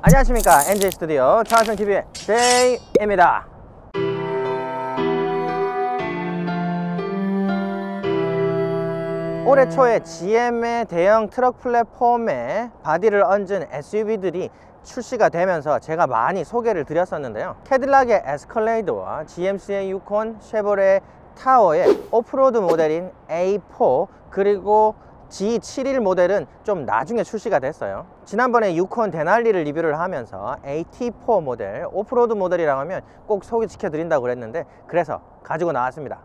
안녕하십니까. NJ 스튜디오 차은성TV의 제이입니다. 올해 초에 GM의 대형 트럭 플랫폼에 바디를 얹은 SUV들이 출시가 되면서 제가 많이 소개를 드렸었는데요. 캐딜락의 에스컬레이드와 GMC의 유콘, 쉐보레 타워의 오프로드 모델인 A4, 그리고 G71 모델은 좀 나중에 출시가 됐어요. 지난번에 유콘 데날리를 리뷰를 하면서 AT4 모델, 오프로드 모델이라고 하면 꼭 소개시켜 드린다고 그랬는데, 그래서 가지고 나왔습니다.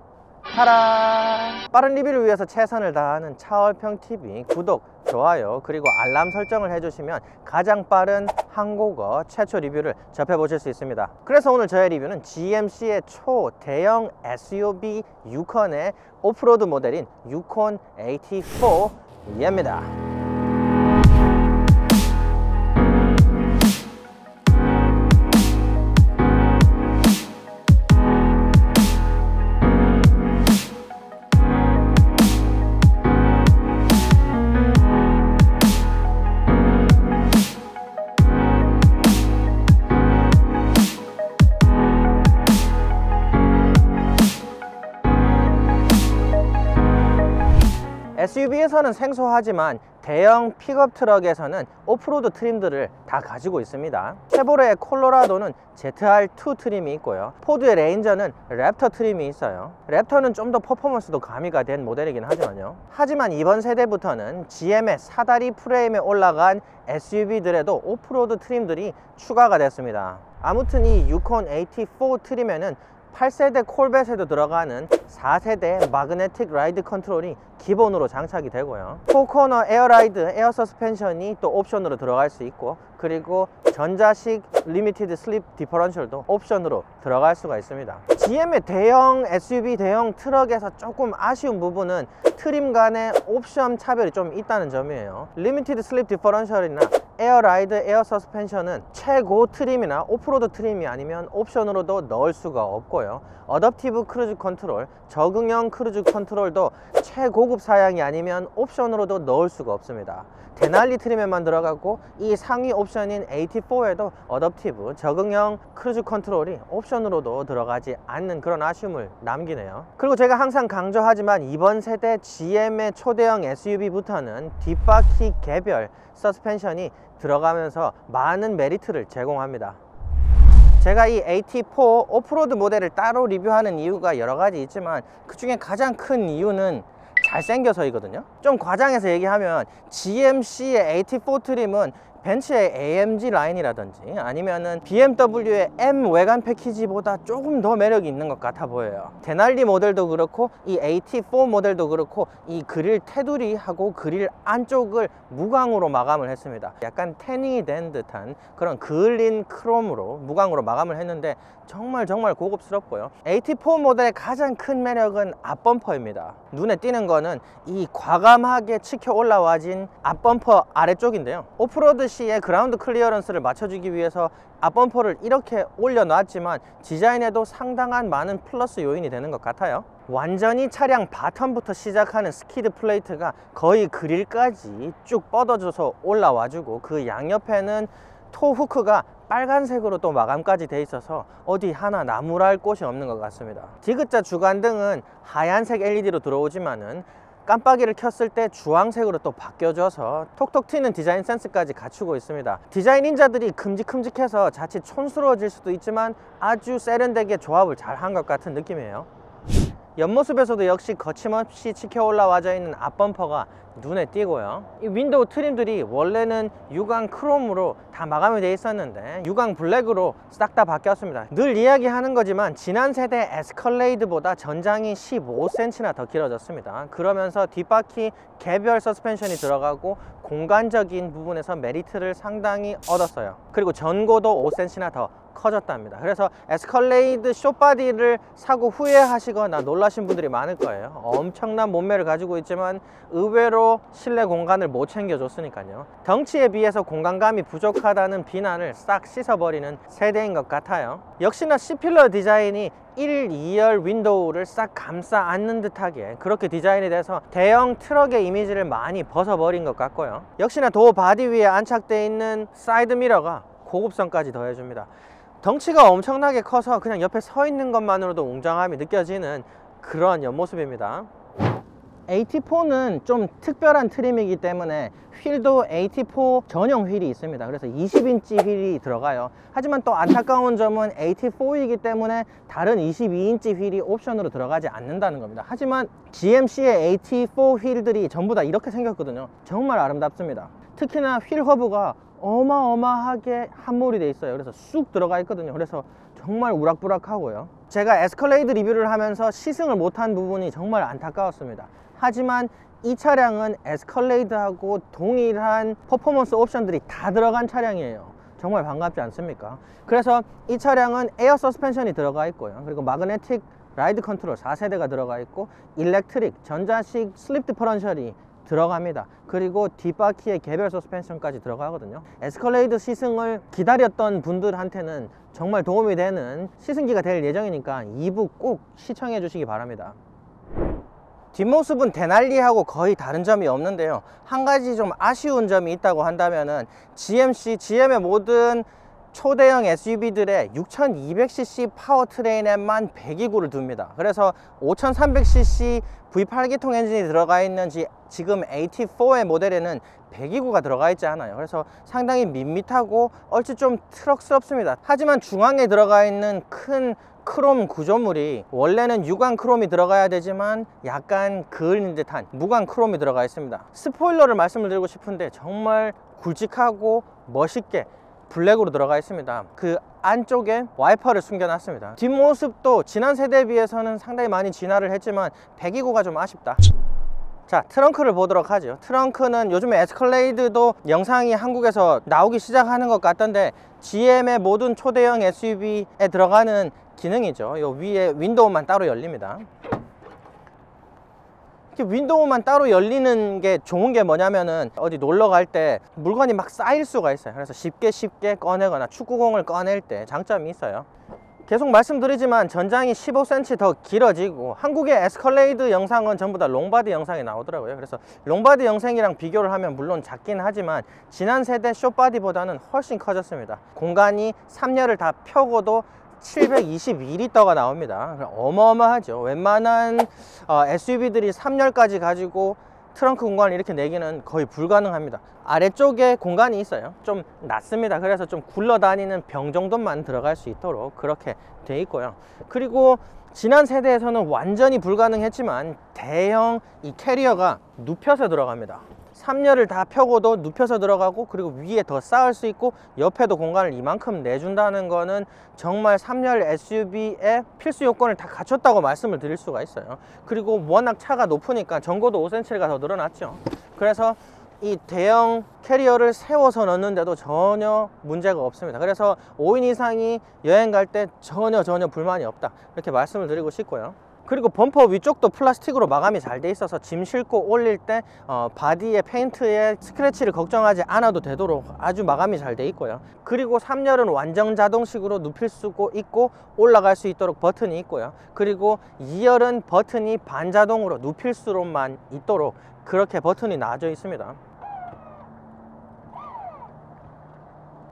타라! 빠른 리뷰를 위해서 최선을 다하는 차얼평TV 구독, 좋아요, 그리고 알람 설정을 해주시면 가장 빠른 한국어 최초 리뷰를 접해보실 수 있습니다. 그래서 오늘 저의 리뷰는 GMC의 초대형 SUV 유콘의 오프로드 모델인 유콘 AT4입니다. SUV에서는 생소하지만 대형 픽업 트럭에서는 오프로드 트림들을 다 가지고 있습니다. 쉐보레의 콜로라도는 ZR2 트림이 있고요. 포드의 레인저는 랩터 트림이 있어요. 랩터는 좀 더 퍼포먼스도 가미가 된 모델이긴 하지만요. 하지만 이번 세대부터는 GM의 사다리 프레임에 올라간 SUV들에도 오프로드 트림들이 추가가 됐습니다. 아무튼 이 유콘 AT4 트림에는 8세대 콜벳에도 들어가는 4세대 마그네틱 라이드 컨트롤이 기본으로 장착이 되고요. 4코너 에어라이드 에어 서스펜션이 또 옵션으로 들어갈 수 있고, 그리고 전자식 리미티드 슬립 디퍼런셜도 옵션으로 들어갈 수가 있습니다. GM의 대형 SUV, 대형 트럭에서 조금 아쉬운 부분은 트림 간의 옵션 차별이 좀 있다는 점이에요. 리미티드 슬립 디퍼런셜이나 에어라이드 에어 서스펜션은 최고 트림이나 오프로드 트림이 아니면 옵션으로도 넣을 수가 없고요. 어댑티브 크루즈 컨트롤, 적응형 크루즈 컨트롤도 최고급 사양이 아니면 옵션으로도 넣을 수가 없습니다. 데날리 트림에만 들어가고, 이 상위 옵션인 AT4에도 어댑티브 적응형 크루즈 컨트롤이 옵션으로도 들어가지 않는 그런 아쉬움을 남기네요. 그리고 제가 항상 강조하지만 이번 세대 GM의 초대형 SUV부터는 뒷바퀴 개별 서스펜션이 들어가면서 많은 메리트를 제공합니다. 제가 이 AT4 오프로드 모델을 따로 리뷰하는 이유가 여러 가지 있지만, 그 중에 가장 큰 이유는 잘생겨서이거든요. 좀 과장해서 얘기하면 GMC의 AT4 트림은 벤츠의 AMG 라인이라든지 아니면은 BMW의 M 외관 패키지보다 조금 더 매력이 있는 것 같아 보여요. 데날리 모델도 그렇고 이 AT4 모델도 그렇고 이 그릴 테두리하고 그릴 안쪽을 무광으로 마감을 했습니다. 약간 태닝이 된 듯한 그런 그을린 크롬으로 무광으로 마감을 했는데 정말 고급스럽고요. AT4 모델의 가장 큰 매력은 앞범퍼입니다. 눈에 띄는 거는 이 과감하게 치켜 올라와진 앞범퍼 아래쪽인데요. 오프로드 시에 그라운드 클리어런스를 맞춰주기 위해서 앞범퍼를 이렇게 올려놨지만 디자인에도 상당한 많은 플러스 요인이 되는 것 같아요. 완전히 차량 바텀부터 시작하는 스키드 플레이트가 거의 그릴까지 쭉 뻗어져서 올라와주고, 그 양옆에는 토 후크가 빨간색으로 또 마감까지 돼 있어서 어디 하나 나무랄 곳이 없는 것 같습니다. 디귿자 주간등은 하얀색 LED로 들어오지만은 깜빡이를 켰을 때 주황색으로 또 바뀌어져서 톡톡 튀는 디자인 센스까지 갖추고 있습니다. 디자인인자들이 큼직큼직해서 자칫 촌스러워질 수도 있지만 아주 세련되게 조합을 잘 한 것 같은 느낌이에요. 옆모습에서도 역시 거침없이 치켜 올라와져 있는 앞범퍼가 눈에 띄고요. 이 윈도우 트림들이 원래는 유광 크롬으로 다 마감이 되어 있었는데 유광 블랙으로 싹 다 바뀌었습니다. 늘 이야기하는 거지만 지난 세대 에스컬레이드보다 전장이 15cm나 더 길어졌습니다. 그러면서 뒷바퀴 개별 서스펜션이 들어가고 공간적인 부분에서 메리트를 상당히 얻었어요. 그리고 전고도 5cm나 더 커졌답니다. 그래서 에스컬레이드 숏바디를 사고 후회하시거나 놀라신 분들이 많을 거예요. 엄청난 몸매를 가지고 있지만 의외로 실내 공간을 못 챙겨줬으니까요. 덩치에 비해서 공간감이 부족하다는 비난을 싹 씻어버리는 세대인 것 같아요. 역시나 C필러 디자인이 1, 2열 윈도우를 싹 감싸 안는 듯하게 그렇게 디자인이 돼서 대형 트럭의 이미지를 많이 벗어버린 것 같고요. 역시나 도어 바디 위에 안착되어 있는 사이드 미러가 고급성까지 더해줍니다. 덩치가 엄청나게 커서 그냥 옆에 서 있는 것만으로도 웅장함이 느껴지는 그런 옆모습입니다. AT4는 좀 특별한 트림이기 때문에 휠도 AT4 전용 휠이 있습니다. 그래서 20인치 휠이 들어가요. 하지만 또 안타까운 점은 AT4이기 때문에 다른 22인치 휠이 옵션으로 들어가지 않는다는 겁니다. 하지만 GMC의 AT4 휠들이 전부 다 이렇게 생겼거든요. 정말 아름답습니다. 특히나 휠 허브가 어마어마하게 함몰이 돼 있어요. 그래서 쑥 들어가 있거든요. 그래서 정말 우락부락하고요. 제가 에스컬레이드 리뷰를 하면서 시승을 못한 부분이 정말 안타까웠습니다. 하지만 이 차량은 에스컬레이드하고 동일한 퍼포먼스 옵션들이 다 들어간 차량이에요. 정말 반갑지 않습니까? 그래서 이 차량은 에어 서스펜션이 들어가 있고요. 그리고 마그네틱 라이드 컨트롤 4세대가 들어가 있고 일렉트릭 전자식 슬립 디퍼런셜이 들어갑니다. 그리고 뒷바퀴에 개별 서스펜션까지 들어가거든요. 에스컬레이드 시승을 기다렸던 분들한테는 정말 도움이 되는 시승기가 될 예정이니까 2부 꼭 시청해 주시기 바랍니다. 뒷모습은 데날리하고 거의 다른 점이 없는데요. 한 가지 좀 아쉬운 점이 있다고 한다면은 GM의 모든 초대형 SUV들의 6200cc 파워트레인에만 배기구를 둡니다. 그래서 5300cc V8기통 엔진이 들어가 있는 지금 AT4의 모델에는 배기구가 들어가 있지 않아요. 그래서 상당히 밋밋하고 얼추 좀 트럭스럽습니다. 하지만 중앙에 들어가 있는 큰 크롬 구조물이 원래는 유광 크롬이 들어가야 되지만 약간 그을린 듯한 무광 크롬이 들어가 있습니다. 스포일러를 말씀을 드리고 싶은데 정말 굵직하고 멋있게 블랙으로 들어가 있습니다. 그 안쪽에 와이퍼를 숨겨놨습니다. 뒷모습도 지난 세대에 비해서는 상당히 많이 진화를 했지만 배기구가 좀 아쉽다. 자, 트렁크를 보도록 하죠. 트렁크는 요즘에 에스컬레이드도 영상이 한국에서 나오기 시작하는 것 같던데 GM의 모든 초대형 SUV에 들어가는 기능이죠. 요 위에 윈도우만 따로 열립니다. 이렇게 윈도우만 따로 열리는 게 좋은 게 뭐냐면은 어디 놀러 갈 때 물건이 막 쌓일 수가 있어요. 그래서 쉽게 꺼내거나 축구공을 꺼낼 때 장점이 있어요. 계속 말씀드리지만 전장이 15cm 더 길어지고 한국의 에스컬레이드 영상은 전부 다 롱바디 영상이 나오더라고요. 그래서 롱바디 영상이랑 비교를 하면 물론 작긴 하지만 지난 세대 숏바디보다는 훨씬 커졌습니다. 공간이 3열을 다 펴고도 722리터가 나옵니다. 어마어마하죠. 웬만한 SUV들이 3열까지 가지고 트렁크 공간을 이렇게 내기는 거의 불가능합니다. 아래쪽에 공간이 있어요. 좀 낮습니다. 그래서 좀 굴러다니는 병 정도만 들어갈 수 있도록 그렇게 돼 있고요. 그리고 지난 세대에서는 완전히 불가능했지만 대형 이 캐리어가 눕혀서 들어갑니다. 3열을 다 펴고도 눕혀서 들어가고 그리고 위에 더 쌓을 수 있고 옆에도 공간을 이만큼 내준다는 거는 정말 3열 SUV의 필수 요건을 다 갖췄다고 말씀을 드릴 수가 있어요. 그리고 워낙 차가 높으니까 전고도 5cm가 더 늘어났죠. 그래서 이 대형 캐리어를 세워서 넣는데도 전혀 문제가 없습니다. 그래서 5인 이상이 여행 갈 때 전혀 불만이 없다 이렇게 말씀을 드리고 싶고요. 그리고 범퍼 위쪽도 플라스틱으로 마감이 잘 돼 있어서 짐 싣고 올릴 때 바디에 페인트에 스크래치를 걱정하지 않아도 되도록 아주 마감이 잘 돼 있고요. 그리고 3열은 완전 자동식으로 눕힐 수 있고 올라갈 수 있도록 버튼이 있고요. 그리고 2열은 버튼이 반자동으로 눕힐 수로만 있도록 그렇게 버튼이 나와져 있습니다.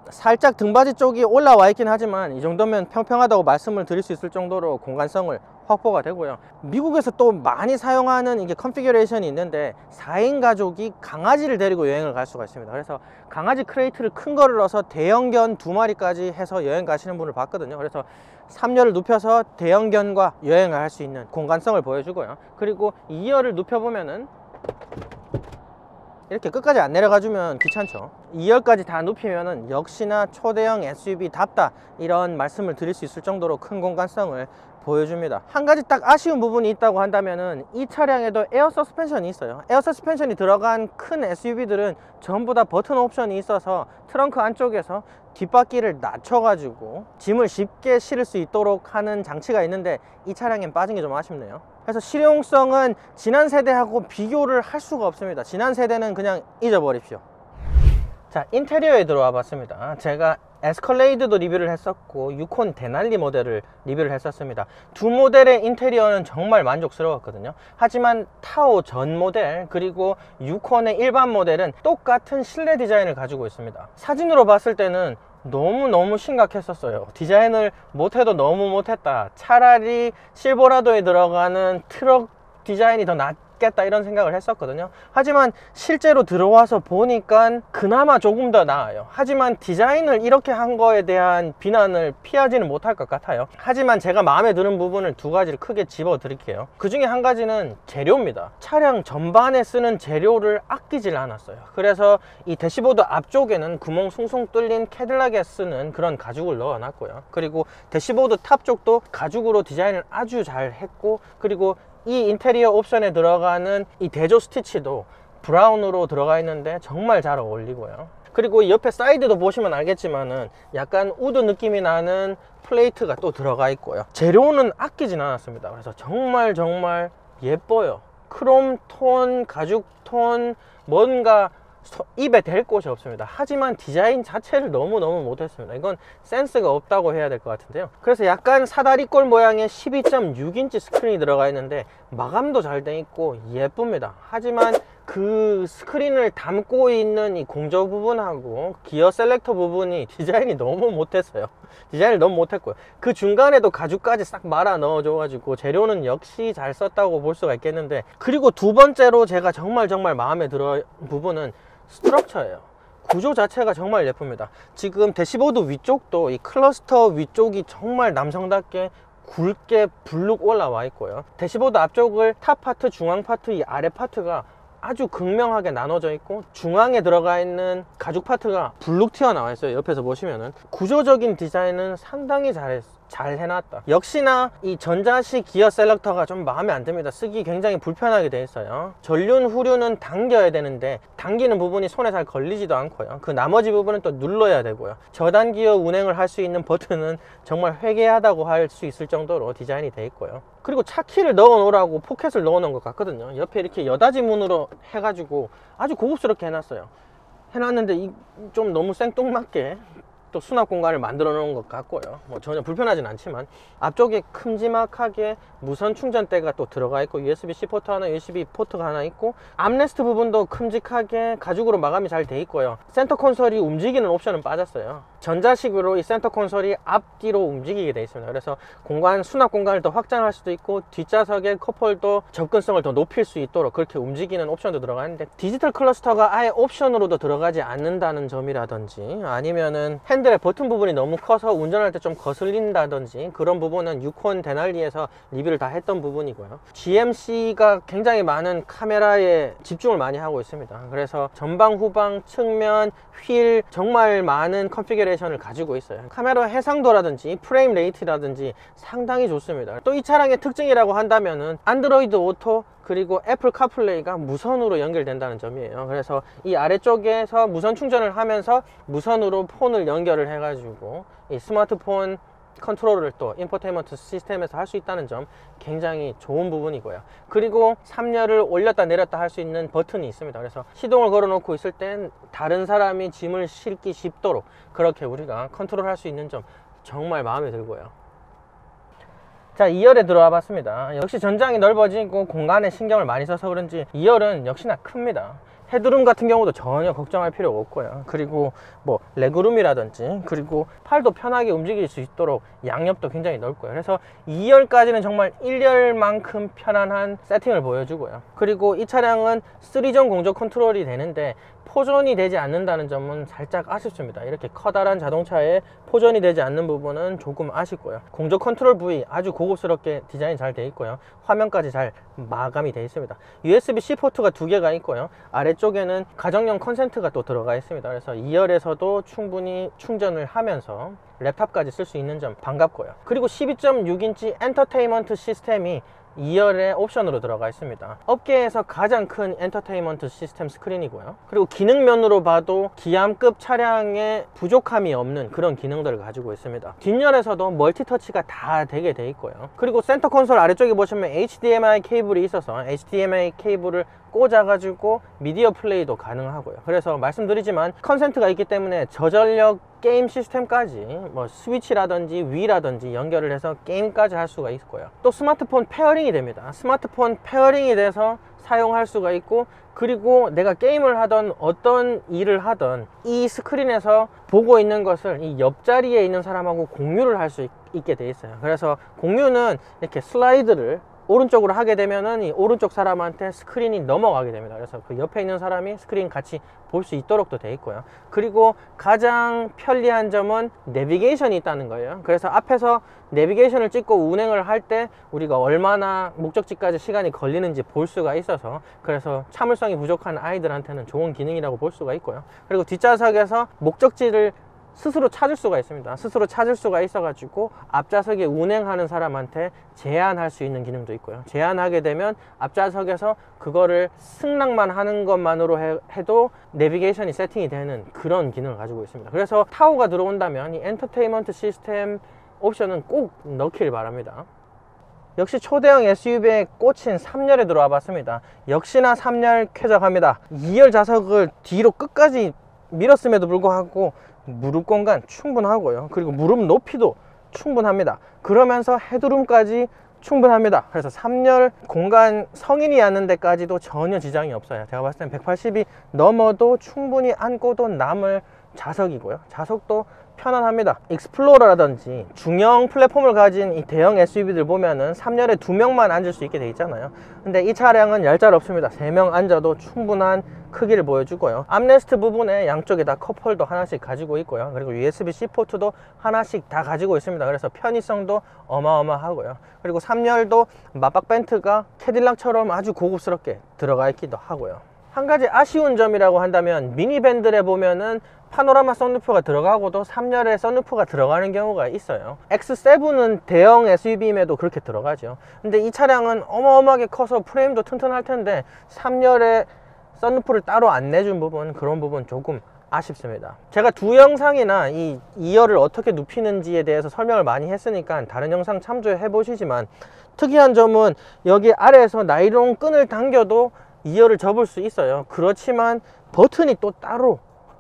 살짝 등받이 쪽이 올라와 있긴 하지만 이 정도면 평평하다고 말씀을 드릴 수 있을 정도로 공간성을 확보가 되고요. 미국에서 또 많이 사용하는 이게 컨피규레이션이 있는데 4인 가족이 강아지를 데리고 여행을 갈 수가 있습니다. 그래서 강아지 크레이트를 큰 거를 넣어서 대형견 2마리까지 해서 여행 가시는 분을 봤거든요. 그래서 3열을 눕혀서 대형견과 여행을 할 수 있는 공간성을 보여주고요. 그리고 2열을 눕혀보면은 이렇게 끝까지 안 내려가주면 귀찮죠. 2열까지 다 눕히면은 역시나 초대형 SUV답다 이런 말씀을 드릴 수 있을 정도로 큰 공간성을 보여줍니다. 한 가지 딱 아쉬운 부분이 있다고 한다면은 이 차량에도 에어 서스펜션이 있어요. 에어 서스펜션이 들어간 큰 SUV들은 전부 다 버튼 옵션이 있어서 트렁크 안쪽에서 뒷바퀴를 낮춰가지고 짐을 쉽게 실을 수 있도록 하는 장치가 있는데 이 차량엔 빠진 게 좀 아쉽네요. 그래서 실용성은 지난 세대하고 비교를 할 수가 없습니다. 지난 세대는 그냥 잊어버립시오. 자, 인테리어에 들어와 봤습니다. 제가 에스컬레이드도 리뷰를 했었고 유콘 데날리 모델을 리뷰를 했었습니다. 두 모델의 인테리어는 정말 만족스러웠거든요. 하지만 타오 전 모델 그리고 유콘의 일반 모델은 똑같은 실내 디자인을 가지고 있습니다. 사진으로 봤을 때는 너무너무 심각했었어요. 디자인을 못해도 너무 못했다, 차라리 실버라도에 들어가는 트럭 디자인이 더 낫겠다 이런 생각을 했었거든요. 하지만 실제로 들어와서 보니까 그나마 조금 더 나아요. 하지만 디자인을 이렇게 한 거에 대한 비난을 피하지는 못할 것 같아요. 하지만 제가 마음에 드는 부분을 두 가지를 크게 집어 드릴게요. 그 중에 한 가지는 재료입니다. 차량 전반에 쓰는 재료를 아끼질 않았어요. 그래서 이 대시보드 앞쪽에는 구멍 숭숭 뚫린 캐딜락에 쓰는 그런 가죽을 넣어 놨고요. 그리고 대시보드 탑 쪽도 가죽으로 디자인을 아주 잘 했고, 그리고 이 인테리어 옵션에 들어가는 이 대조 스티치도 브라운으로 들어가 있는데 정말 잘 어울리고요. 그리고 이 옆에 사이드도 보시면 알겠지만은 약간 우드 느낌이 나는 플레이트가 또 들어가 있고요. 재료는 아끼진 않았습니다. 그래서 정말 예뻐요. 크롬 톤, 가죽 톤, 뭔가 입에 댈 곳이 없습니다. 하지만 디자인 자체를 너무너무 못했습니다. 이건 센스가 없다고 해야 될 것 같은데요. 그래서 약간 사다리꼴 모양의 12.6인치 스크린이 들어가 있는데 마감도 잘 돼 있고 예쁩니다. 하지만 그 스크린을 담고 있는 이 공조 부분하고 기어 셀렉터 부분이 디자인이 너무 못했어요. 디자인을 너무 못했고요. 그 중간에도 가죽까지 싹 말아 넣어줘 가지고 재료는 역시 잘 썼다고 볼 수가 있겠는데, 그리고 두 번째로 제가 정말 마음에 들어 부분은 스트럭처예요. 구조 자체가 정말 예쁩니다. 지금 대시보드 위쪽도 이 클러스터 위쪽이 정말 남성답게 굵게 불룩 올라와 있고요. 대시보드 앞쪽을 탑 파트, 중앙 파트, 이 아래 파트가 아주 극명하게 나눠져 있고, 중앙에 들어가 있는 가죽 파트가 불룩 튀어나와 있어요. 옆에서 보시면은 구조적인 디자인은 상당히 잘 해놨다. 역시나 이 전자식 기어 셀렉터가 좀 마음에 안 듭니다. 쓰기 굉장히 불편하게 돼 있어요. 전륜 후륜은 당겨야 되는데 당기는 부분이 손에 잘 걸리지도 않고요. 그 나머지 부분은 또 눌러야 되고요. 저단 기어 운행을 할 수 있는 버튼은 정말 회개하다고 할 수 있을 정도로 디자인이 돼 있고요. 그리고 차키를 넣어 놓으라고 포켓을 넣어 놓은 것 같거든요. 옆에 이렇게 여닫이 문으로 해가지고 아주 고급스럽게 해놨어요. 해놨는데 좀 너무 생뚱맞게 또 수납 공간을 만들어 놓은 것 같고요. 뭐 전혀 불편하진 않지만 앞쪽에 큼지막하게 무선 충전대가 또 들어가 있고, USB-C 포트 하나, USB 포트가 하나 있고, 암레스트 부분도 큼직하게 가죽으로 마감이 잘 돼 있고요. 센터 콘솔이 움직이는 옵션은 빠졌어요. 전자식으로 이 센터 콘솔이 앞뒤로 움직이게 돼 있습니다. 그래서 수납 공간을 더 확장할 수도 있고, 뒷좌석의 컵홀더 접근성을 더 높일 수 있도록 그렇게 움직이는 옵션도 들어가 있는데, 디지털 클러스터가 아예 옵션으로도 들어가지 않는다는 점이라든지, 아니면은 핸들의 버튼 부분이 너무 커서 운전할 때 좀 거슬린다든지, 그런 부분은 유콘 데날리에서 리뷰를 다 했던 부분이고요. GMC가 굉장히 많은 카메라에 집중을 많이 하고 있습니다. 그래서 전방, 후방, 측면, 휠 정말 많은 컨피규레이션을 가지고 있어요. 카메라 해상도라든지 프레임 레이트라든지 상당히 좋습니다. 또 이 차량의 특징이라고 한다면은 안드로이드 오토 그리고 애플 카플레이가 무선으로 연결된다는 점이에요. 그래서 이 아래쪽에서 무선 충전을 하면서 무선으로 폰을 연결을 해가지고 이 스마트폰 컨트롤을 또 인포테인먼트 시스템에서 할 수 있다는 점 굉장히 좋은 부분이고요. 그리고 3열을 올렸다 내렸다 할 수 있는 버튼이 있습니다. 그래서 시동을 걸어 놓고 있을 땐 다른 사람이 짐을 싣기 쉽도록 그렇게 우리가 컨트롤 할 수 있는 점 정말 마음에 들고요. 자, 2열에 들어와 봤습니다. 역시 전장이 넓어지고 공간에 신경을 많이 써서 그런지 2열은 역시나 큽니다. 헤드룸 같은 경우도 전혀 걱정할 필요가 없고요. 그리고 뭐 레그룸이라든지, 그리고 팔도 편하게 움직일 수 있도록 양옆도 굉장히 넓고요. 그래서 2열까지는 정말 1열만큼 편안한 세팅을 보여주고요. 그리고 이 차량은 3전 공조 컨트롤이 되는데 포전이 되지 않는다는 점은 살짝 아쉽습니다. 이렇게 커다란 자동차에 포전이 되지 않는 부분은 조금 아쉽고요. 공조 컨트롤 부위 아주 고급스럽게 디자인 잘 돼 있고요. 화면까지 잘 마감이 되어 있습니다. USB-C 포트가 2개가 있고요. 아래쪽에는 가정용 컨센트가 또 들어가 있습니다. 그래서 2열에서도 충분히 충전을 하면서 랩탑까지 쓸 수 있는 점 반갑고요. 그리고 12.6인치 엔터테인먼트 시스템이 2열의 옵션으로 들어가 있습니다. 업계에서 가장 큰 엔터테인먼트 시스템 스크린이고요. 그리고 기능면으로 봐도 기암급 차량에 부족함이 없는 그런 기능들을 가지고 있습니다. 뒷열에서도 멀티터치가 다 되게 돼 있고요. 그리고 센터 콘솔 아래쪽에 보시면 HDMI 케이블이 있어서 HDMI 케이블을 꽂아가지고 미디어 플레이도 가능하고요. 그래서 말씀드리지만 컨센트가 있기 때문에 저전력 게임 시스템까지 뭐 스위치라든지 위라든지 연결을 해서 게임까지 할 수가 있고요. 또 스마트폰 페어링이 됩니다. 스마트폰 페어링이 돼서 사용할 수가 있고, 그리고 내가 게임을 하던 어떤 일을 하던 이 스크린에서 보고 있는 것을 이 옆자리에 있는 사람하고 공유를 할 수 있게 돼 있어요. 그래서 공유는 이렇게 슬라이드를 오른쪽으로 하게 되면은 이 오른쪽 사람한테 스크린이 넘어가게 됩니다. 그래서 그 옆에 있는 사람이 스크린 같이 볼 수 있도록도 돼 있고요. 그리고 가장 편리한 점은 내비게이션이 있다는 거예요. 그래서 앞에서 내비게이션을 찍고 운행을 할 때 우리가 얼마나 목적지까지 시간이 걸리는지 볼 수가 있어서, 그래서 참을성이 부족한 아이들한테는 좋은 기능이라고 볼 수가 있고요. 그리고 뒷좌석에서 목적지를 스스로 찾을 수가 있습니다. 스스로 찾을 수가 있어 가지고 앞좌석에 운행하는 사람한테 제한할 수 있는 기능도 있고요. 제한하게 되면 앞좌석에서 그거를 승낙만 하는 것만으로 해도 내비게이션이 세팅이 되는 그런 기능을 가지고 있습니다. 그래서 타호가 들어온다면 이 엔터테인먼트 시스템 옵션은 꼭 넣기를 바랍니다. 역시 초대형 SUV에 꽂힌 3열에 들어와 봤습니다. 역시나 3열 쾌적합니다. 2열 좌석을 뒤로 끝까지 밀었음에도 불구하고 무릎 공간 충분하고요. 그리고 무릎 높이도 충분합니다. 그러면서 헤드룸까지 충분합니다. 그래서 3열 공간 성인이 앉는 데까지도 전혀 지장이 없어요. 제가 봤을 땐 180이 넘어도 충분히 앉고도 남을 좌석이고요. 좌석도 편안합니다. 익스플로러라든지 중형 플랫폼을 가진 이 대형 SUV들 보면은 3열에 2명만 앉을 수 있게 돼 있잖아요. 근데 이 차량은 얄짤 없습니다. 3명 앉아도 충분한 크기를 보여주고요. 암레스트 부분에 양쪽에 다 컵홀더 하나씩 가지고 있고요. 그리고 USB-C 포트도 하나씩 다 가지고 있습니다. 그래서 편의성도 어마어마하고요. 그리고 3열도 마박 벤트가 캐딜락처럼 아주 고급스럽게 들어가 있기도 하고요. 한 가지 아쉬운 점이라고 한다면 미니밴들에 보면은 파노라마 썬루프가 들어가고도 3열에 썬루프가 들어가는 경우가 있어요. X7은 대형 SUV임에도 그렇게 들어가죠. 근데 이 차량은 어마어마하게 커서 프레임도 튼튼할 텐데 3열에 썬루프를 따로 안 내준 부분, 그런 부분 조금 아쉽습니다. 제가 두 영상이나 이 2열을 어떻게 눕히는지에 대해서 설명을 많이 했으니까 다른 영상 참조해 보시지만, 특이한 점은 여기 아래에서 나일론 끈을 당겨도 2열을 접을 수 있어요. 그렇지만 버튼이 또 따로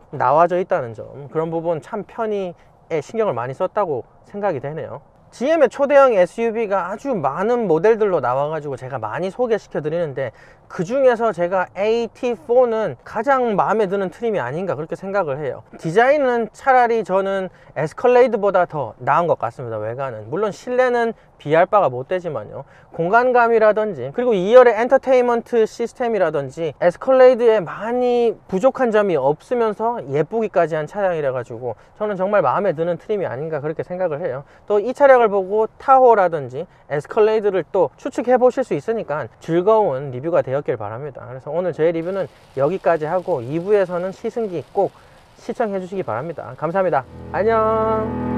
나와져 있다는 점, 그런 부분 참 편의에 신경을 많이 썼다고 생각이 되네요. GM의 초대형 SUV가 아주 많은 모델들로 나와가지고 제가 많이 소개시켜 드리는데, 그 중에서 제가 AT4는 가장 마음에 드는 트림이 아닌가 그렇게 생각을 해요. 디자인은 차라리 저는 에스컬레이드보다 더 나은 것 같습니다. 외관은 물론 실내는 비할 바가 못 되지만요, 공간감이라든지 그리고 2열의 엔터테인먼트 시스템이라든지 에스컬레이드에 많이 부족한 점이 없으면서 예쁘기까지 한 차량이라 가지고 저는 정말 마음에 드는 트림이 아닌가 그렇게 생각을 해요. 또 이 차량을 보고 타호라든지 에스컬레이드를 또 추측해 보실 수 있으니까 즐거운 리뷰가 되었길 바랍니다. 그래서 오늘 저의 리뷰는 여기까지 하고 2부에서는 시승기 꼭 시청해 주시기 바랍니다. 감사합니다. 안녕.